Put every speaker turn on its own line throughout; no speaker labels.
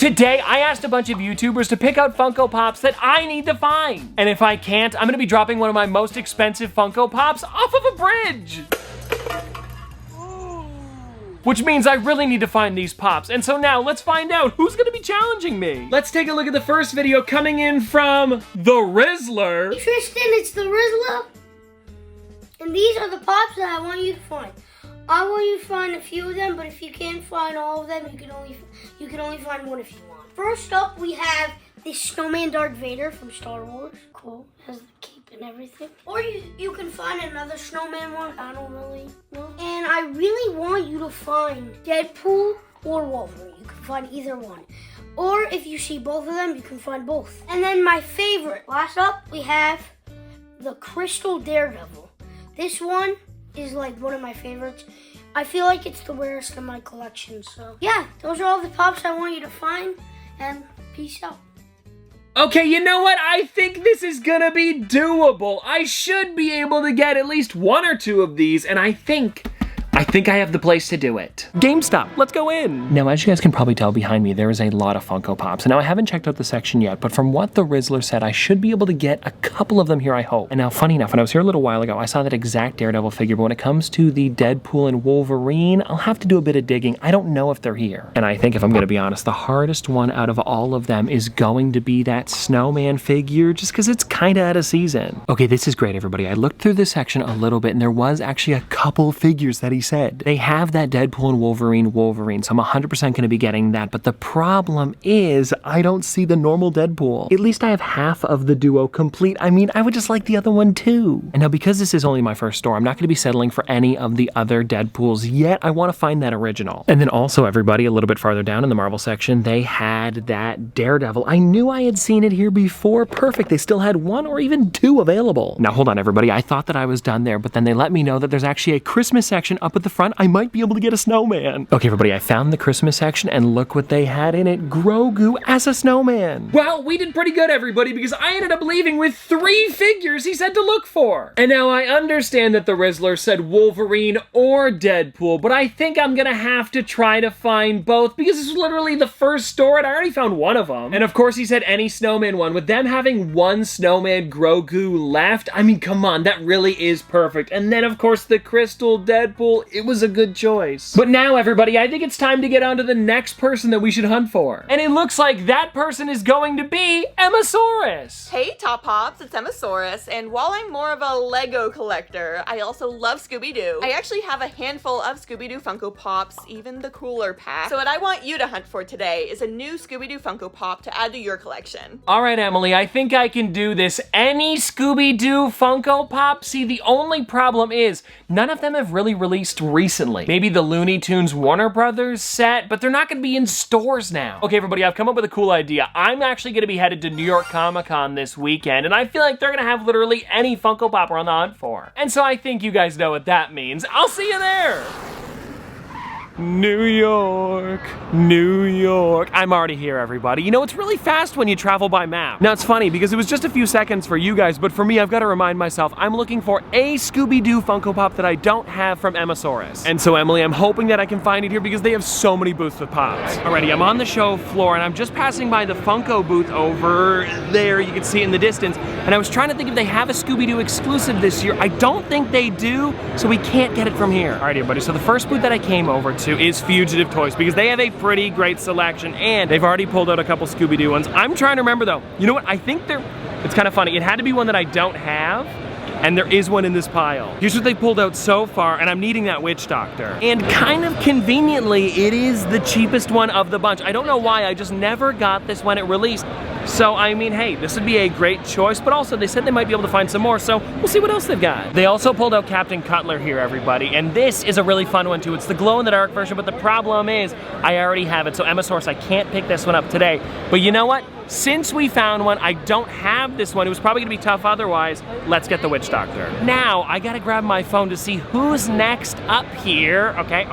Today, I asked a bunch of YouTubers to pick out Funko Pops that I need to find. And if I can't, I'm gonna be dropping one of my most expensive Funko Pops off of a bridge. Which means I really need to find these Pops. And so now, let's find out who's gonna be challenging me. Let's take a look at the first video coming in from the Rizzler.
Hey Tristan, it's the Rizzler. And these are the Pops that I want you to find. I want you to find a few of them, but if you can't find all of them, you can only find one if you want. First up, we have this snowman Darth Vader from Star Wars. Cool, has the cape and everything. Or you can find another snowman one. I don't really know. And I really want you to find Deadpool or Wolverine. You can find either one. Or if you see both of them, you can find both. And then my favorite, last up, we have the Crystal Daredevil. This one is like one of my favorites. I feel like it's the rarest in my collection, so yeah, those are all the Pops I want you to find, and peace out.
Okay, you know what? I think this is gonna be doable. I should be able to get at least one or two of these, and I think I have the place to do it. GameStop, let's go in. Now, as you guys can probably tell behind me, there is a lot of Funko Pops. And now I haven't checked out the section yet, but from what the Rizzler said, I should be able to get a couple of them here, I hope. And now, funny enough, when I was here a little while ago, I saw that exact Daredevil figure, but when it comes to the Deadpool and Wolverine, I'll have to do a bit of digging. I don't know if they're here. And I think, if I'm gonna be honest, the hardest one out of all of them is going to be that snowman figure, just because it's kinda out of season. Okay, this is great, everybody. I looked through this section a little bit, and there was actually a couple figures that he said. They have that Deadpool and Wolverine, so I'm 100% going to be getting that, but the problem is I don't see the normal Deadpool. At least I have half of the duo complete. I mean, I would just like the other one too. And now, because this is only my first store, I'm not going to be settling for any of the other Deadpools yet. I want to find that original. And then also, everybody, a little bit farther down in the Marvel section, they had that Daredevil. I knew I had seen it here before. Perfect. They still had one or even two available. Now, hold on, everybody. I thought that I was done there, but then they let me know that there's actually a Christmas section up at the front. I might be able to get a snowman. Okay, everybody, I found the Christmas section, and look what they had in it. Grogu as a snowman. Well, we did pretty good, everybody, because I ended up leaving with 3 figures he said to look for. And now I understand that the Rizzler said Wolverine or Deadpool, but I think I'm gonna have to try to find both, because this was literally the first store, and I already found one of them. And of course, he said any snowman one. With them having one snowman Grogu left, I mean, come on, that really is perfect. And then, of course, the Crystal Deadpool, it was a good choice. But now, everybody, I think it's time to get on to the next person that we should hunt for. And it looks like that person is going to be Emmasaurus.
Hey, Top Pops, it's Emmasaurus, and while I'm more of a Lego collector, I also love Scooby-Doo. I actually have a handful of Scooby-Doo Funko Pops, even the cooler pack. So what I want you to hunt for today is a new Scooby-Doo Funko Pop to add to your collection.
All right, Emily, I think I can do this. Any Scooby-Doo Funko Pop? See, the only problem is none of them have really released recently. Maybe the Looney Tunes Warner Brothers set, but they're not gonna be in stores now. Okay, everybody, I've come up with a cool idea. I'm actually gonna be headed to New York Comic-Con this weekend, and I feel like they're gonna have literally any Funko Pop we're on the hunt for. And so I think you guys know what that means. I'll see you there! New York, New York. I'm already here, everybody. You know, it's really fast when you travel by map. Now, it's funny because it was just a few seconds for you guys, but for me, I've got to remind myself, I'm looking for a Scooby-Doo Funko Pop that I don't have from Emmasaurus. And so, Emily, I'm hoping that I can find it here because they have so many booths with Pops. Alrighty, I'm on the show floor, and I'm just passing by the Funko booth over there. You can see it in the distance. And I was trying to think if they have a Scooby-Doo exclusive this year. I don't think they do, so we can't get it from here. Alrighty, everybody, so the first booth that I came over to is Fugitive Toys, because they have a pretty great selection, and they've already pulled out a couple Scooby-Doo ones. I'm trying to remember, though. You know what? I think it's kind of funny. It had to be one that I don't have, and there is one in this pile. Here's what they pulled out so far, and I'm needing that Witch Doctor. And kind of conveniently, it is the cheapest one of the bunch. I don't know why, I just never got this when it released. So, I mean, hey, this would be a great choice, but also they said they might be able to find some more, so we'll see what else they've got. They also pulled out Captain Cutler here, everybody, and this is a really fun one too. It's the glow-in-the-dark version, but the problem is I already have it, so Emmasaurus, I can't pick this one up today. But you know what? since we found one, I don't have this one. It was probably gonna be tough otherwise. Let's get the Witch Doctor. Now, I gotta grab my phone to see who's next up here. Okay.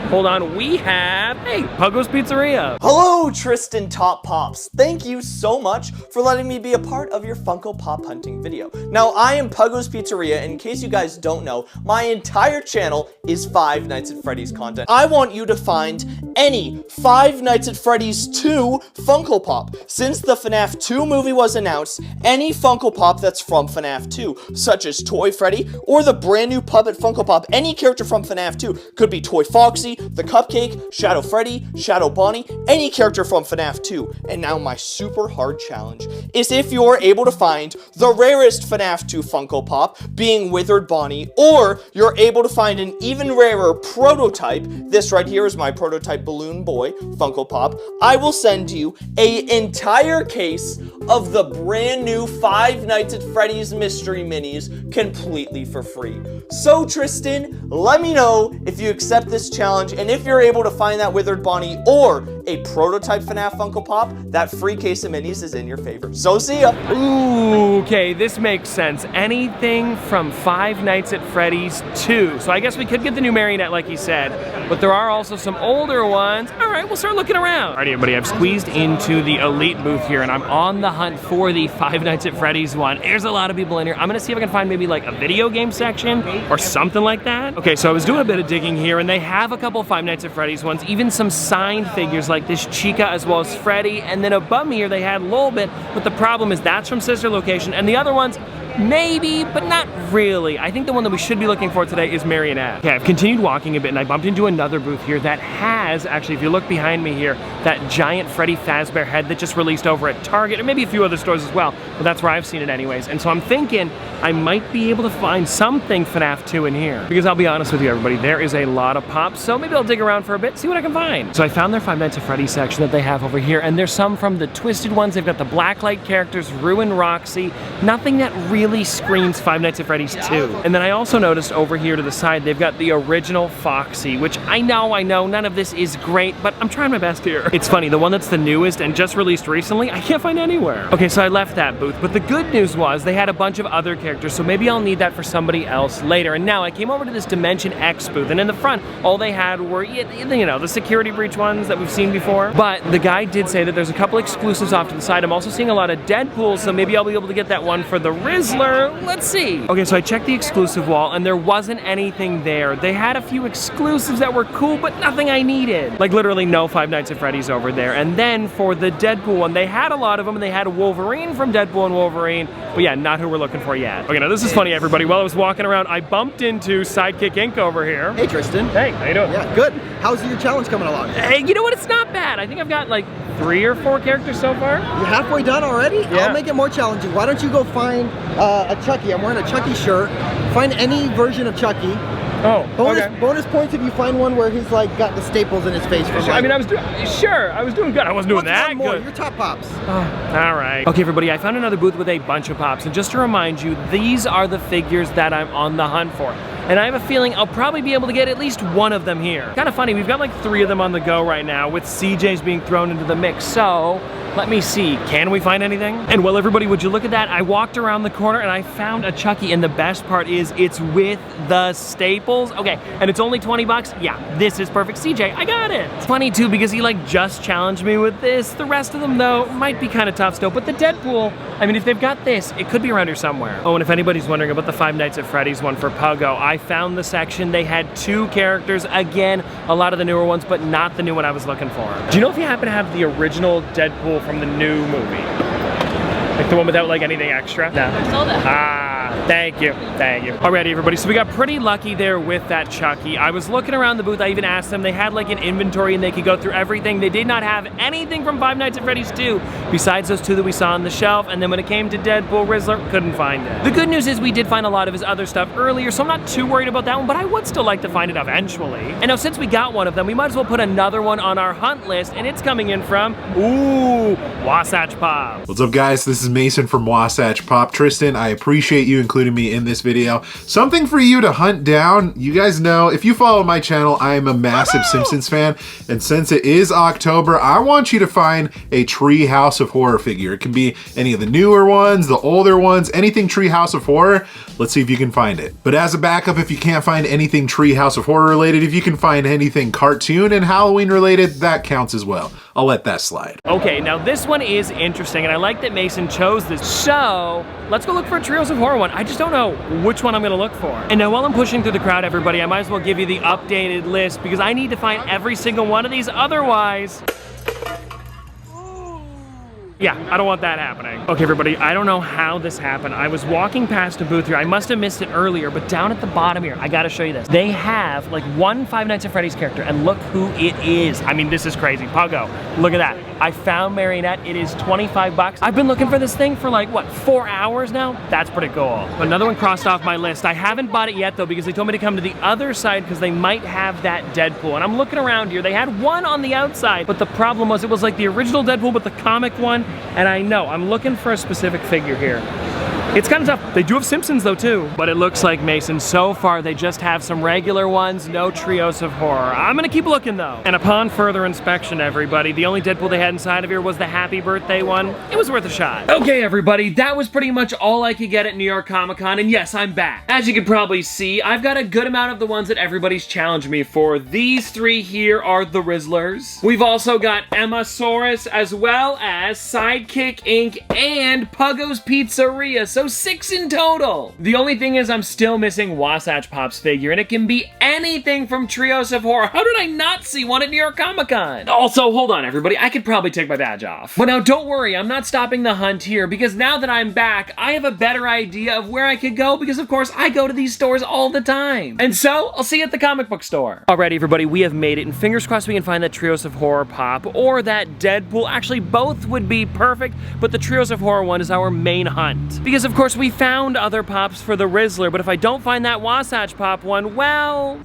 Hold on, we have, hey, Puggo's Pizzeria.
Hello, Tristan Top Pops. Thank you so much for letting me be a part of your Funko Pop hunting video. Now, I am Puggo's Pizzeria, and in case you guys don't know, my entire channel is Five Nights at Freddy's content. I want you to find any Five Nights at Freddy's 2 Funko Pop. Since the FNAF 2 movie was announced, any Funko Pop that's from FNAF 2, such as Toy Freddy or the brand new Puppet Funko Pop, any character from FNAF 2, could be Toy Foxy, the Cupcake, Shadow Freddy, Shadow Bonnie, any character from FNAF 2. And now my super hard challenge is if you're able to find the rarest FNAF 2 Funko Pop, being Withered Bonnie, or you're able to find an even rarer prototype, this right here is my prototype Balloon Boy Funko Pop, I will send you an entire case of the brand new Five Nights at Freddy's Mystery Minis completely for free. So Tristan, let me know if you accept this challenge, and if you're able to find that Withered Bonnie or a prototype FNAF Funko Pop, that free case of minis is in your favor. So see ya!
Ooh, okay, this makes sense. Anything from Five Nights at Freddy's 2. So I guess we could get the new Marionette like he said, but there are also some older ones. All right, we'll start looking around. All right, everybody, I've squeezed into the Elite booth here, and I'm on the hunt for the Five Nights at Freddy's one. There's a lot of people in here. I'm gonna see if I can find maybe like a video game section or something like that. Okay, so I was doing a bit of digging here, and they have a couple Five Nights at Freddy's ones, even some signed figures like this Chica as well as Freddy, and then above me here they had a little bit, but the problem is that's from Sister Location, and the other ones, maybe, but not really. I think the one that we should be looking for today is Marionette. Okay, I've continued walking a bit and I bumped into another booth here that has, actually, if you look behind me here, that giant Freddy Fazbear head that just released over at Target, and maybe a few other stores as well, but that's where I've seen it anyways. And so I'm thinking I might be able to find something FNAF 2 in here. Because I'll be honest with you, everybody, there is a lot of pops, so maybe I'll dig around for a bit, see what I can find. So I found their Five Nights at Freddy's section that they have over here, and there's some from the Twisted ones. They've got the Blacklight characters, Rue and Roxy, nothing that really screams Five Nights at Freddy's 2. And then I also noticed over here to the side, they've got the original Foxy, which I know, none of this is great, but I'm trying my best here. It's funny, the one that's the newest and just released recently, I can't find anywhere. Okay, so I left that booth, but the good news was they had a bunch of other characters, so maybe I'll need that for somebody else later. And now I came over to this Dimension X booth, and in the front, all they had were, you know, the security breach ones that we've seen before. But the guy did say that there's a couple exclusives off to the side. I'm also seeing a lot of Deadpool, so maybe I'll be able to get that one for the Rizzler. Let's see. Okay, so I checked the exclusive wall, and there wasn't anything there. They had a few exclusives that were cool, but nothing I needed. Like literally no Five Nights at Freddy's over there. And then for the Deadpool one, they had a lot of them, and they had a Wolverine from Deadpool and Wolverine, but yeah, not who we're looking for yet. Okay, now this is funny, everybody. While I was walking around, I bumped into Sidekick Inc. over here.
Hey, Tristan.
Hey, how you doing?
Yeah, good. How's your challenge coming along?
Hey, you know what? It's not bad. I think I've got like 3 or 4 characters so far.
You're halfway done already?
Yeah.
I'll make it more challenging. Why don't you go find a Chucky? I'm wearing a Chucky shirt. Find any version of Chucky.
Oh, okay.
Bonus points if you find one where he's like got the staples in his face. From,
I mean, I was doing good. I wasn't doing that good.
Your top pops.
All right. Okay, everybody, I found another booth with a bunch of pops. And just to remind you, these are the figures that I'm on the hunt for. And I have a feeling I'll probably be able to get at least one of them here. Kind of funny, we've got like 3 of them on the go right now, with CJ's being thrown into the mix. So, let me see, can we find anything? And well, everybody, would you look at that? I walked around the corner and I found a Chucky, and the best part is it's with the staples. Okay, and it's only 20 bucks. Yeah, this is perfect. CJ, I got it. It's funny too, because he like just challenged me with this. The rest of them though, might be kind of tough still, but the Deadpool, I mean, if they've got this, it could be around here somewhere. Oh, and if anybody's wondering about the Five Nights at Freddy's one for Puggo, I found the section. They had 2 characters. Again, a lot of the newer ones, but not the new one I was looking for. Do you know if you happen to have the original Deadpool from the new movie? Like the one without like anything extra? No.
I sold it.
Thank you. Alrighty, everybody, so we got pretty lucky there with that Chucky. I was looking around the booth, I even asked them, they had like an inventory and they could go through everything. They did not have anything from Five Nights at Freddy's 2, besides those 2 that we saw on the shelf, and then when it came to Deadpool, Rizzler, couldn't find it. The good news is we did find a lot of his other stuff earlier, so I'm not too worried about that one, but I would still like to find it eventually. And now since we got one of them, we might as well put another one on our hunt list, and it's coming in from, Wasatch Pop.
What's up, guys? This is Mason from Wasatch Pop. Tristan, I appreciate you you including me in this video. Something for you to hunt down. You guys know, if you follow my channel, I am a massive Simpsons fan, and since it is October, I want you to find a Treehouse of Horror figure. It can be any of the newer ones, the older ones, anything Treehouse of Horror. Let's see if you can find it. But as a backup, if you can't find anything Treehouse of Horror related, if you can find anything cartoon and Halloween related, that counts as well. I'll let that slide.
Okay, now this one is interesting, and I like that Mason chose this. So, let's go look for a Treehouse of Horror one. I just don't know which one I'm gonna look for. And now while I'm pushing through the crowd, everybody, I might as well give you the updated list because I need to find every single one of these, otherwise... Yeah, I don't want that happening. Okay, everybody, I don't know how this happened. I was walking past a booth here. I must have missed it earlier, but down at the bottom here, I gotta show you this. They have like one Five Nights at Freddy's character, and look who it is. I mean, this is crazy. Puggo, look at that. I found Marionette. It is 25 bucks. I've been looking for this thing for like, what, 4 hours now? That's pretty cool. Another one crossed off my list. I haven't bought it yet, though, because they told me to come to the other side because they might have that Deadpool. And I'm looking around here. They had one on the outside, but the problem was it was like the original Deadpool, but the comic one. And I know, I'm looking for a specific figure here. It's kind of tough. They do have Simpsons though too, but it looks like, Mason, so far they just have some regular ones, no Treehouse of Horror. I'm gonna keep looking though. And upon further inspection, everybody, the only Deadpool they had inside of here was the Happy Birthday one. It was worth a shot. Okay, everybody, that was pretty much all I could get at New York Comic Con, and yes, I'm back. As you can probably see, I've got a good amount of the ones that everybody's challenged me for. These three here are the Rizzlers. We've also got Emmasaurus, as well as Sidekick Inc. and Puggo's Pizzeria, so 6 in total. The only thing is I'm still missing Wasatch Pop's figure, and it can be anything from Treehouse of Horror. How did I not see one at New York Comic Con? Also, hold on, everybody. I could probably take my badge off. But now don't worry, I'm not stopping the hunt here, because now that I'm back, I have a better idea of where I could go, because of course I go to these stores all the time. And so, I'll see you at the comic book store. Alright, everybody, we have made it, and fingers crossed we can find that Treehouse of Horror pop, or that Deadpool. Actually, both would be perfect, but the Treehouse of Horror one is our main hunt. Because of course we found other pops for the Rizzler, but if I don't find that Wasatch Pop one, well...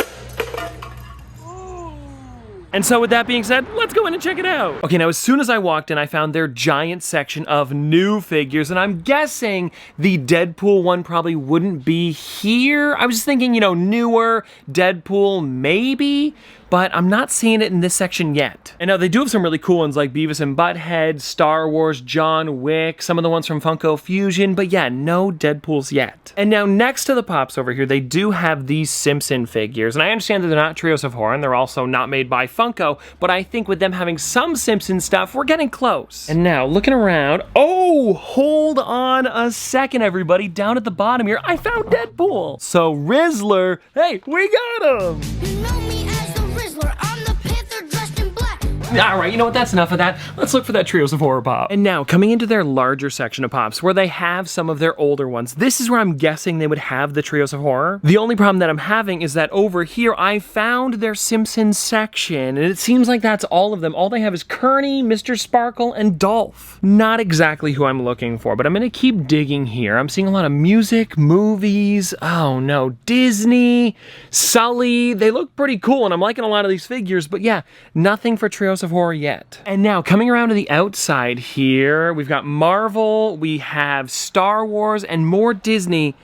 And so with that being said, let's go in and check it out. Okay, now as soon as I walked in, I found their giant section of new figures, and I'm guessing the Deadpool one probably wouldn't be here. I was just thinking, you know, newer Deadpool, maybe? But I'm not seeing it in this section yet. And now they do have some really cool ones like Beavis and Butthead, Star Wars, John Wick, some of the ones from Funko Fusion, but yeah, no Deadpools yet. And now next to the Pops over here, they do have these Simpson figures, and I understand that they're not Treehouse of Horror, and they're also not made by Funko, but I think with them having some Simpson stuff, we're getting close. And now, looking around, oh, hold on a second, everybody. Down at the bottom here, I found Deadpool. So Rizzler, hey, we got him.
You know me as the Rizzler. I'm the Panther dressed in black.
All right, you know what? That's enough of that. Let's look for that Treehouse of Horror pop. And now, coming into their larger section of pops, where they have some of their older ones, this is where I'm guessing they would have the Treehouse of Horror. The only problem that I'm having is that over here, I found their Simpsons section, and it seems like that's all of them. All they have is Kearney, Mr. Sparkle, and Dolph. Not exactly who I'm looking for, but I'm gonna keep digging here. I'm seeing a lot of music, movies, oh no, Disney, Sully. They look pretty cool, and I'm liking a lot of these figures, but yeah, nothing for Treehouse of Horror yet. And now, coming around to the outside here, we've got Marvel, we have Star Wars, and more Disney,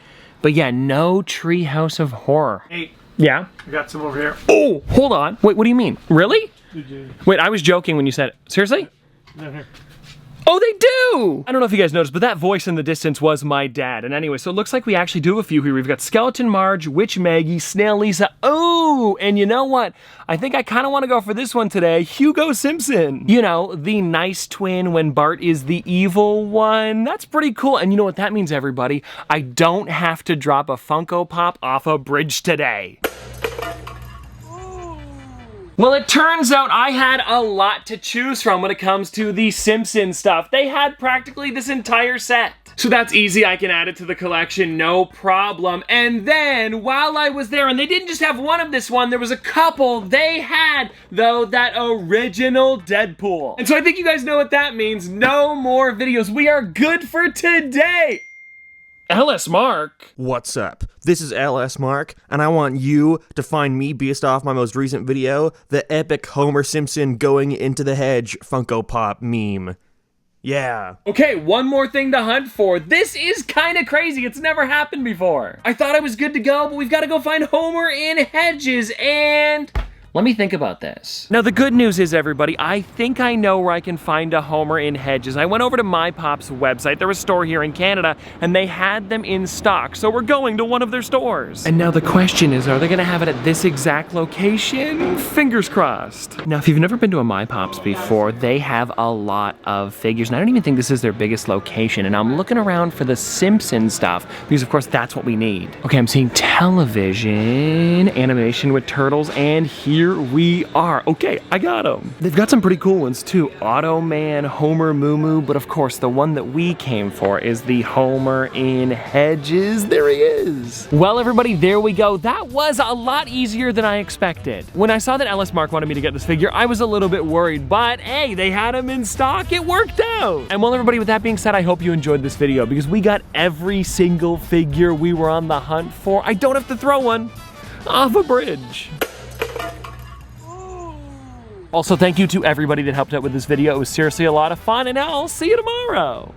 but yeah, no Treehouse of Horror.
Hey,
Yeah?
I got some over here.
Oh, hold on. Wait, what do you mean? Really? Wait, I was joking when you said it. Seriously?
Down here.
Oh, they do! I don't know if you guys noticed, but that voice in the distance was my dad. And anyway, so it looks like we actually do have a few here. We've got Skeleton Marge, Witch Maggie, Snail Lisa. Oh, and you know what? I think I kind of want to go for this one today. Hugo Simpson. You know, the nice twin when Bart is the evil one. That's pretty cool. And you know what that means, everybody? I don't have to drop a Funko Pop off a bridge today. Well, it turns out I had a lot to choose from when it comes to the Simpsons stuff. They had practically this entire set. So that's easy, I can add it to the collection, no problem. And then, while I was there, and they didn't just have one of this one, there was a couple, they had, though, that original Deadpool. And so I think you guys know what that means. No more videos. We are good for today. LS Mark?
What's up? This is LS Mark, and I want you to find me based off my most recent video, the epic Homer Simpson going into the hedge Funko Pop meme. Yeah.
Okay, one more thing to hunt for. This is kind of crazy. It's never happened before. I thought I was good to go, but we've got to go find Homer in Hedges, and let me think about this. Now, the good news is, everybody, I think I know where I can find a Homer in Hedges. I went over to My Pop's website. They're a store here in Canada, and they had them in stock, so we're going to one of their stores. And now the question is, are they gonna have it at this exact location? Fingers crossed. Now, if you've never been to a My Pop's before, they have a lot of figures, and I don't even think this is their biggest location, and I'm looking around for the Simpsons stuff, because of course that's what we need. Okay, I'm seeing television, animation with turtles, and here we are. Okay, I got them. They've got some pretty cool ones too. Automan, Homer Moo Moo, but of course the one that we came for is the Homer in Hedges. There he is. Well, everybody, there we go. That was a lot easier than I expected. When I saw that Ellis Mark wanted me to get this figure, I was a little bit worried, but hey, they had him in stock. It worked out. And well, everybody, with that being said, I hope you enjoyed this video because we got every single figure we were on the hunt for. I don't have to throw one off a bridge. Also, thank you to everybody that helped out with this video. It was seriously a lot of fun, and I'll see you tomorrow.